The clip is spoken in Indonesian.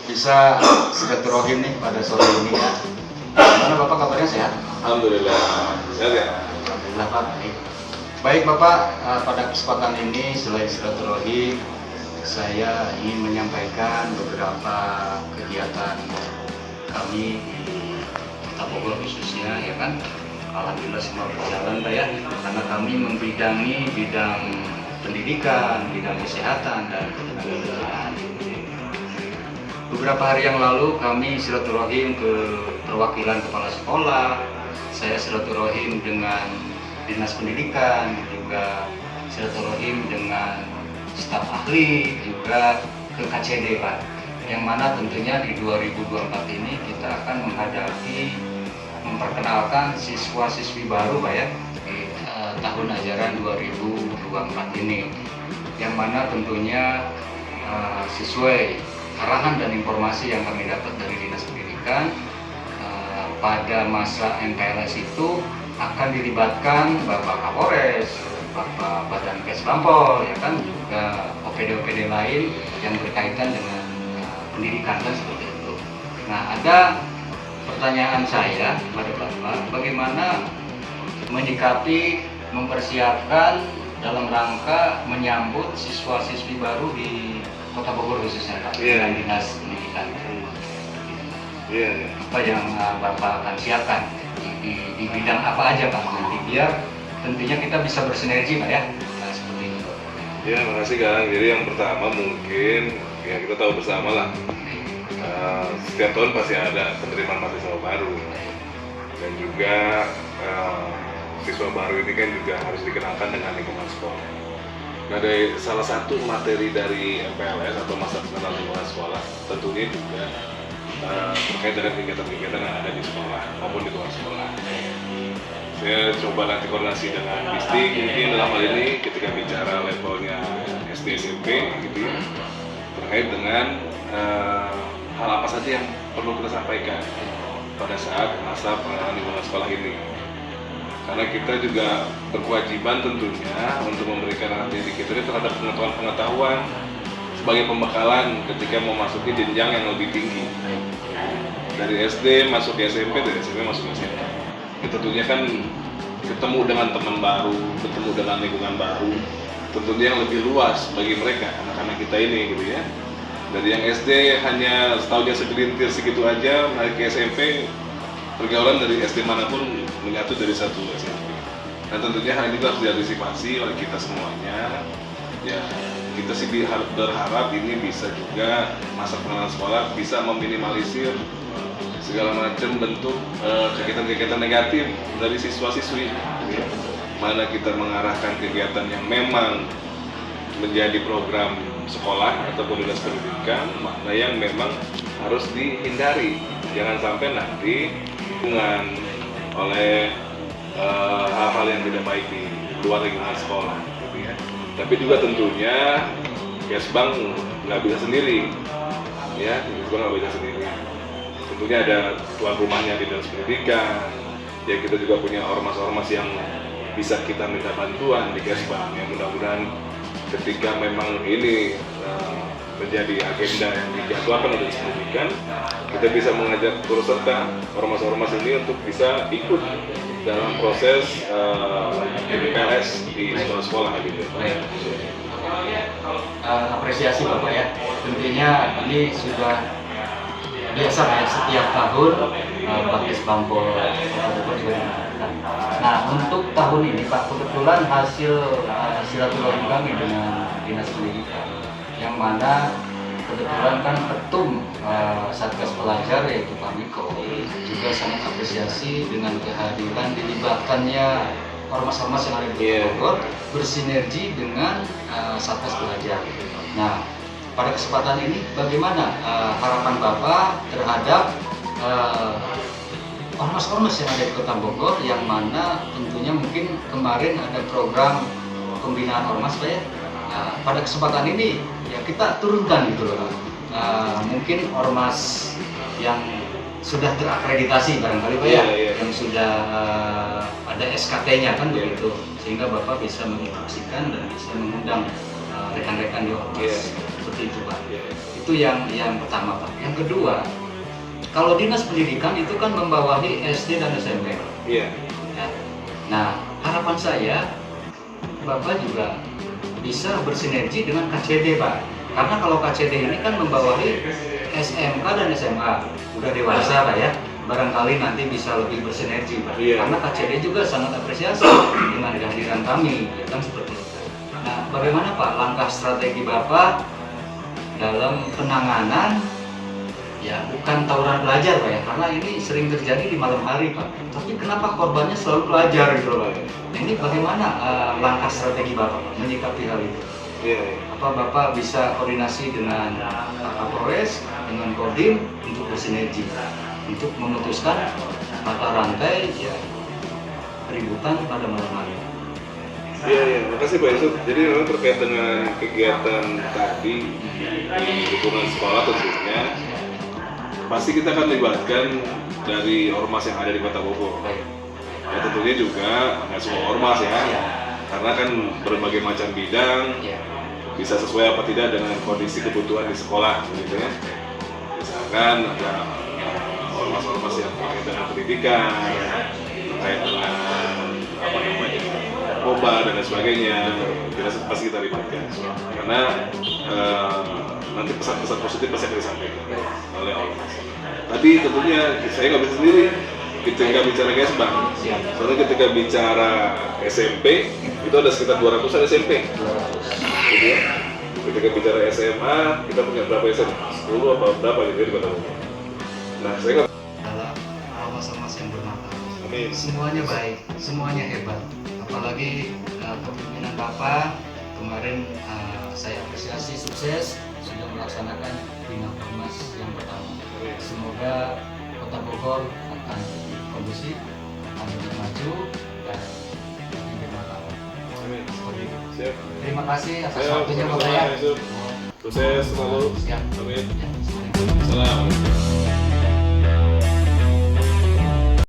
bisa silaturahim nih pada sore ini ya. Gimana Bapak kabarnya sehat? Alhamdulillah. Sehat ya? Alhamdulillah Pak. Baik Bapak, pada kesempatan ini selain silaturahim, saya ingin menyampaikan beberapa kegiatan kami di Kota Bogor khususnya ya kan. Alhamdulillah semua berjalan Pak ya, karena kami membidangi bidang pendidikan, bidang kesehatan dan ketenagakerjaan. Beberapa hari yang lalu kami silaturahim ke perwakilan kepala sekolah, saya silaturahim dengan dinas pendidikan, juga silaturahim dengan staf ahli, juga ke KCD Pak. Yang mana tentunya di 2024 ini kita akan memperkenalkan siswa-siswi baru Pak ya di tahun ajaran 2024 ini, yang mana tentunya sesuai arahan dan informasi yang kami dapat dari dinas pendidikan, pada masa MPLS itu akan dilibatkan Bapak Kapolres, Bapak Badan Kesbangpol ya kan, juga OPD-OPD lain yang berkaitan dengan pendidikan dan seperti itu. Nah, ada pertanyaan saya kepada Bapak, bagaimana menyikapi, mempersiapkan dalam rangka menyambut siswa-siswi baru di Kota Bogor khususnya Pak, dengan dinas pendidikan. Apa yang Bapak akan siapkan di bidang apa aja Pak nanti, biar tentunya kita bisa bersinergi Pak ya. Nah, seperti itu. Ya, makasih Kang. Jadi yang pertama mungkin ya kita tahu bersama lah, setiap tahun pasti ada penerimaan mahasiswa baru, dan juga siswa baru ini kan juga harus dikenalkan dengan lingkungan sekolah. Nah, dari salah satu materi dari MPLS atau masa pengenalan lingkungan sekolah tentunya juga terkait dengan kegiatan-kegiatan yang ada di sekolah maupun di luar sekolah. Saya coba nanti koordinasi dengan Distik mungkin dalam hal ini ketika bicara levelnya SD SMP gitu ya, terkait dengan hal apa saja yang perlu kita sampaikan pada saat masa pengenalan lingkungan sekolah ini. Karena kita juga berkewajiban tentunya untuk memberikan anak didik kita terhadap pengetahuan sebagai pembekalan ketika mau masuki jenjang yang lebih tinggi. Dari SD masuk ke SMP, dari SMP masuk ke SMA. Tentunya kan ketemu dengan teman baru, ketemu dengan lingkungan baru, tentunya yang lebih luas bagi mereka, anak-anak kita ini gitu ya. Dari yang SD hanya setahunnya segelintir segitu aja, naik ke SMP, pergaulan dari SD manapun menyatu dari satu SMP. Dan tentunya hal ini harus diantisipasi oleh kita semuanya. Ya, kita sih berharap ini bisa juga masa pengenalan sekolah bisa meminimalisir segala macam bentuk kegiatan-kegiatan negatif dari siswa-siswi. Mana kita mengarahkan kegiatan yang memang menjadi program sekolah ataupun dinas pendidikan, mana yang memang harus dihindari. Jangan sampai nanti hubungan oleh hal-hal yang tidak baik di luar lingkungan sekolah, gitu ya. Tapi juga tentunya Kesbang nggak bisa sendiri, ya, Kesbang nggak bisa sendiri. Tentunya ada tuan rumahnya di dinas pendidikan, ya kita juga punya ormas-ormas yang bisa kita minta bantuan di Kesbang. Ya mudah-mudahan ketika memang ini menjadi agenda yang dijadwalkan oleh dinas pendidikan, kita bisa mengajak turut serta ormas-ormas ini untuk bisa ikut dalam proses MPLS di sekolah-sekolah gitu. Apresiasi Bapak ya, tentunya ini sudah biasa ya, setiap tahun Pak Kesbangpol Kota Bogor juga dilakukan. Nah, untuk tahun ini Pak, kebetulan hasil silaturahmi kami dengan dinas pendidikan, yang mana kebetulan kan ketum Satgas Pelajar yaitu Pak Miko juga sangat apresiasi dengan kehadiran dilibatkannya ormas-ormas yang ada di Kota Bogor bersinergi dengan Satgas Pelajar. Nah, pada kesempatan ini bagaimana harapan Bapak terhadap ormas-ormas yang ada di Kota Bogor, yang mana tentunya mungkin kemarin ada program pembinaan ormas Pak ya. Pada kesempatan ini ya kita turunkan gitu loh, mungkin ormas yang sudah terakreditasi barangkali Pak ya, yang sudah ada SKT-nya kan begitu, sehingga Bapak bisa menginstruksikan dan bisa mengundang rekan-rekan di ormas. Iya. Seperti itu Pak. Iya. Itu yang pertama Pak. Yang kedua, kalau dinas pendidikan itu kan membawahi SD dan SMP. Iya. Ya. Nah, harapan saya Bapak juga bisa bersinergi dengan KCD Pak. Karena kalau KCD ini kan membawahi SMK dan SMA, udah dewasa Pak ya. Barangkali nanti bisa lebih bersinergi Pak. Iya. Karena KCD juga sangat apresiasi dengan kehadiran kami, ya kan seperti itu. Nah, bagaimana Pak langkah strategi Bapak dalam penanganan ya bukan tawuran pelajar Pak ya, karena ini sering terjadi di malam hari Pak. Tapi kenapa korbannya selalu pelajar gitu loh Pak? Nah, ini bagaimana langkah strategi Bapak Pak, menyikapi hal itu? Iya. Apa Bapak bisa koordinasi dengan Pak Kapolres, dengan Kodim untuk bersinergi, untuk memutuskan mata rantai ya keributan pada malam hari? Iya, makasih Pak Yusuf. Jadi memang terkait dengan kegiatan tadi di lingkungan sekolah tentunya pasti kita akan libatkan dari ormas yang ada di Kota Bogor. Baik. Ya tentunya juga nggak semua ormas ya, karena kan berbagai macam bidang Ya. bisa sesuai apa tidak dengan kondisi kebutuhan di sekolah, gitu ya. Misalkan ada ormas-ormas yang terkait dengan pendidikan, terkait dengan apa namanya, narkoba dan lain sebagainya, pasti kita libatkan. Karena nanti pesan-pesan positif pasti akan disampaikan oleh ormas. Tapi tentunya saya nggak bisa sendiri ketika bicara Gesbang. Soalnya ketika bicara SMP itu ada sekitar 200-an SMP. Gitu ya. Ketika bicara SMA kita punya berapa SMA? 10 apa berapa gitu di Kota Bogor. Nah saya nggak. Adalah ormas-ormas yang bermartabat. Amin. Semuanya baik, semuanya hebat. Apalagi kepemimpinan Bapak kemarin saya apresiasi sukses sudah melaksanakan bina ormas yang pertama. Semoga Kota Bogor akan kondusif, akan lebih maju dan lebih bermartabat. Amin. Seperti itu. Siap. Terima kasih atas Siap, waktunya sama-sama, Bapak ya. Yusuf. Sukses selalu. Siap. Amin. Ya, Salam.